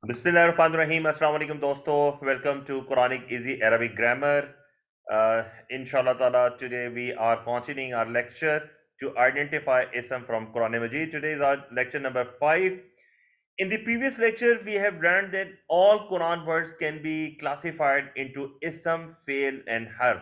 Bismillahirrahmanirrahim. Assalamu alaikum dosto. Welcome to Quranic Easy Arabic Grammar. Inshallah ta'ala, today we are continuing our lecture to identify ism from Quran Majeed. Today is our lecture number 5. In the previous lecture, we have learned that all Quran words can be classified into ism, fil, and harf.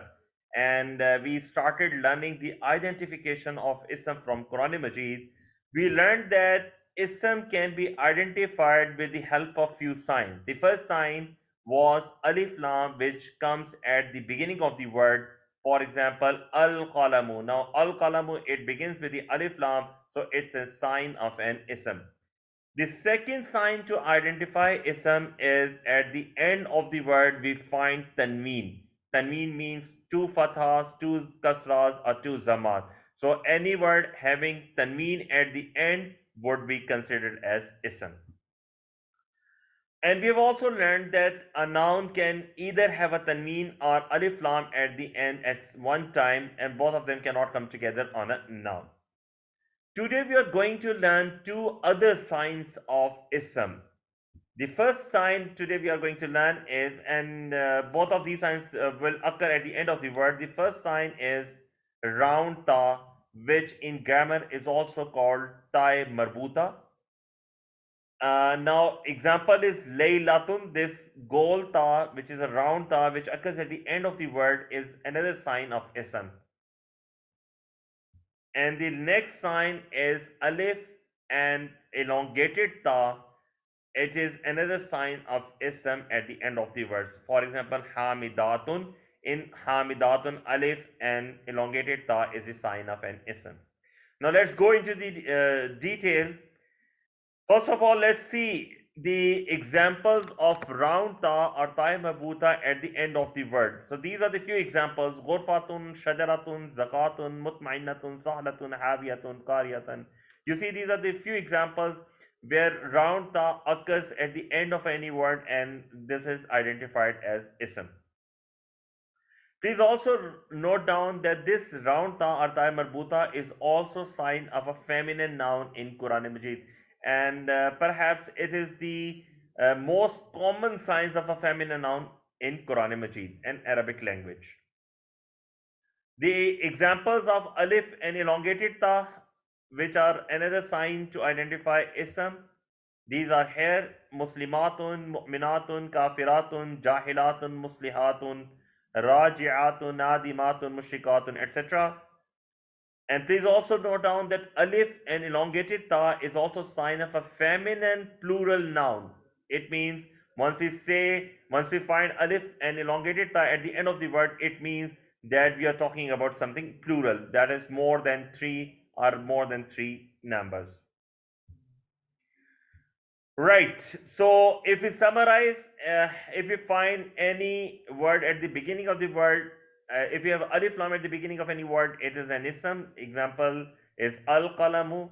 And we started learning the identification of ism from Quran Majeed. We learned that ism can be identified with the help of few signs. The first sign was alif laam, which comes at the beginning of the word. For example, al qalamu. Now, al qalamu, it begins with the alif lam, so it's a sign of an ism. The second sign to identify ism is at the end of the word we find tanween. Tanween means two fathas, two kasras, or two zamat. So any word having tanween at the end would be considered as ism. And we have also learned that a noun can either have a tanween or alif lam at the end at one time, and both of them cannot come together on a noun. Today we are going to learn two other signs of ism. The first sign today we are going to learn is, and both of these signs will occur at the end of the word. The first sign is round ta, which in grammar is also called tai marbuta. Now, example is laylatun. This gol ta, which is a round ta, which occurs at the end of the word, is another sign of ism. And the next sign is alif and elongated ta. It is another sign of ism at the end of the words. For example, hamidatun. In hamidatun, alif and elongated ta is a sign of an ism. Now let's go into the detail. First of all, let's see the examples of round ta or ta mabuta at the end of the word. So these are the few examples: ghurfatun, shajaratun, zakatun, mutmainatun, sahlatun, haviyatun, qariyatun. You see, these are the few examples where round ta occurs at the end of any word, and this is identified as ism. Please also note down that this round ta or ta marbuta is also sign of a feminine noun in Quran Majid, and perhaps it is the most common signs of a feminine noun in Quran Majid and Arabic language. The examples of alif and elongated ta, which are another sign to identify ism, these are here: Muslimatun, Mu'minatun, Kafiratun, Jahilatun, Muslihatun, Raji'atun, Nadimatun, Mushrikatun, etc. And please also note down that alif and elongated ta is also sign of a feminine plural noun. It means once we find alif and elongated ta at the end of the word, it means that we are talking about something plural, that is more than three or more than three numbers. Right. So if we summarize, if we find any word at the beginning of the word, if you have alif lam at the beginning of any word, it is an ism. Example is al qalamu.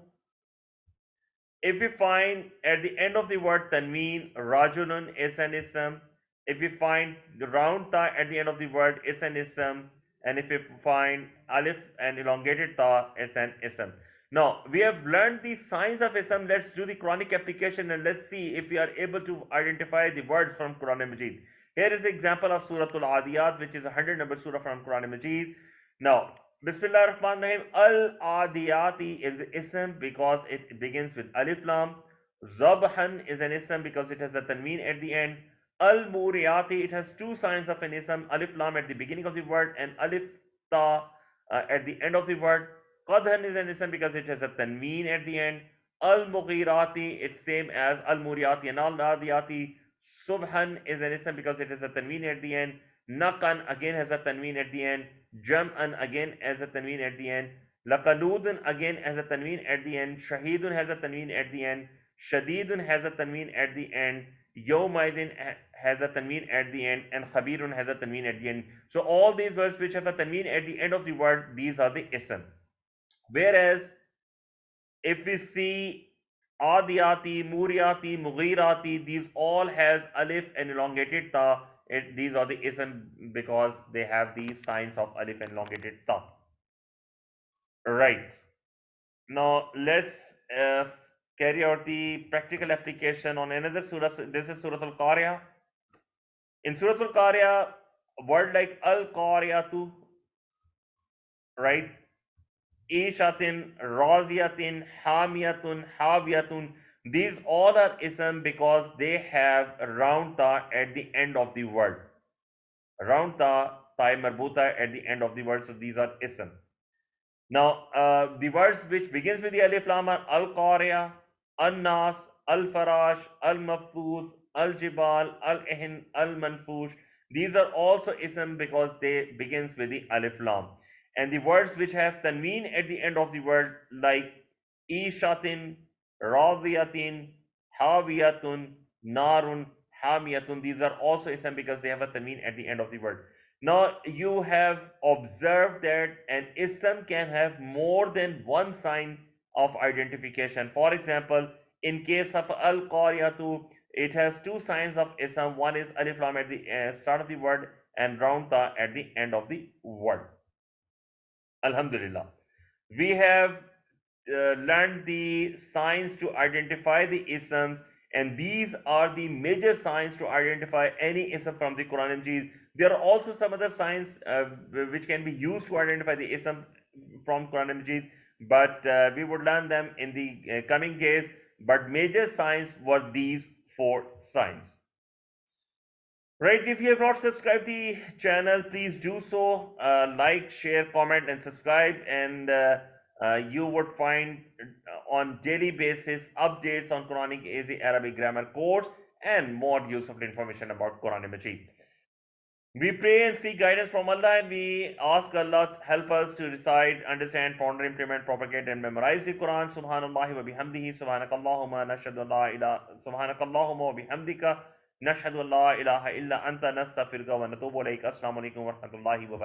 If we find at the end of the word tanween, rajulun is an ism. If we find the round ta at the end of the word, it's an ism. And if we find alif and elongated ta, it's an ism. Now, we have learned the signs of ism. Let's do the Quranic application and let's see if we are able to identify the words from Quran Majid. Here is the example of Surah Al-Adiyat, which is a 100 number surah from Quran Majid. Now, Bismillah ar-Rahman ar-Rahim. Al-Adiyati is ism because it begins with alif lam. Zabhan is an ism because it has a tanween at the end. Al-Muriyati, it has two signs of an ism: alif lam at the beginning of the word and alif ta at the end of the word. Qadhan is an ism because it has a tanween at the end. Al-Mughirati, it's same as Al-Muriyati and Al-Adiyati. Subhan is an ism because it has a tanween at the end. Nakan again has a tanween at the end. Jam'an again has a tanween at the end. Laqaludun again has a tanween at the end. Shahidun has a tanween at the end. Shadidun has a tanween at the end. Yawmaidin has a tanween at the end, and Khabirun has a tanween at the end. So all these words which have a tanween at the end of the word, these are the ism. Whereas if we see Adiyati, Muriyati, Mughirati, these all has alif and elongated ta. These are the ism because they have these signs of alif and elongated ta. Right. Now let's carry out the practical application on another surah. This is Surah Al-Qari'ah. In Surah Al-Qari'ah, a word like Al-Qari'atu, right? Ishatin, Raziyatin, Hamiyatun, Haviyatun. These all are ism because they have a round ta at the end of the word. Round ta, ta marbuta at the end of the word. So these are ism. Now, the words which begins with the alif lam are al-qariya, al-nas, al-farash, al-mafuz, al-jibal, al-ihn, al-manfush. These are also ism because they begins with the alif lam. And the words which have tanween at the end of the word like ishatin, radiyatin, hawiyatun, narun, hamiyatun. These are also ism because they have a tanween at the end of the word. Now you have observed that an ism can have more than one sign of identification. For example, in case of al-qaryatu, it has two signs of ism. One is alif lam at the start of the word and round ta at the end of the word. Alhamdulillah. We have learned the signs to identify the isms, and these are the major signs to identify any ism from the Quran and Majeed. There are also some other signs which can be used to identify the ism from Quran and Majeed, but we would learn them in the coming days. But major signs were these four signs. Right, if you have not subscribed the channel, please do so. Like, share, comment, and subscribe. And you would find on daily basis updates on Quranic Easy Arabic Grammar course and more useful information about Quran and Majeed. We pray and seek guidance from Allah, and we ask Allah to help us to recite, understand, ponder, implement, propagate, and memorize the Quran. Subhanallah wa bihamdihi, subhanakallahumma nashhadu an la ilaha, subhanakallahumma wa bihamdika nashhadu an la ilaha illa anta nastaghfiruka wa natubu ilayk. Assalamu alaikum wa rahmatullahi wa barakatuh.